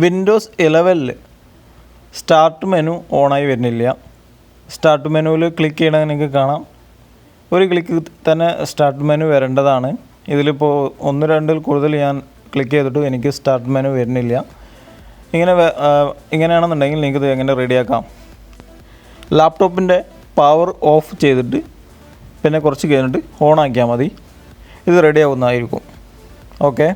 Windows 11 start menu ഓണായി വരുന്നില്ല. Start മെനുവിൽ ക്ലിക്ക് ചെയ്യണമെങ്കിൽ നിങ്ങൾക്ക് കാണാം, ഒരു ക്ലിക്ക് തന്നെ സ്റ്റാർട്ട് മെനു വരേണ്ടതാണ്. ഇതിലിപ്പോൾ 1-2 കൂടുതൽ ഞാൻ ക്ലിക്ക് ചെയ്തിട്ട് എനിക്ക് സ്റ്റാർട്ട് മെനു വരുന്നില്ല. ഇങ്ങനെയാണെന്നുണ്ടെങ്കിൽ നിങ്ങൾക്കിത് എങ്ങനെ റെഡിയാക്കാം? ലാപ്ടോപ്പിൻ്റെ പവർ ഓഫ് ചെയ്തിട്ട് പിന്നെ കുറച്ച് കഴിഞ്ഞിട്ട് ഓൺ ആക്കിയാൽ മതി. ഇത് റെഡി ആവുന്നതായിരിക്കും. ഓക്കെ.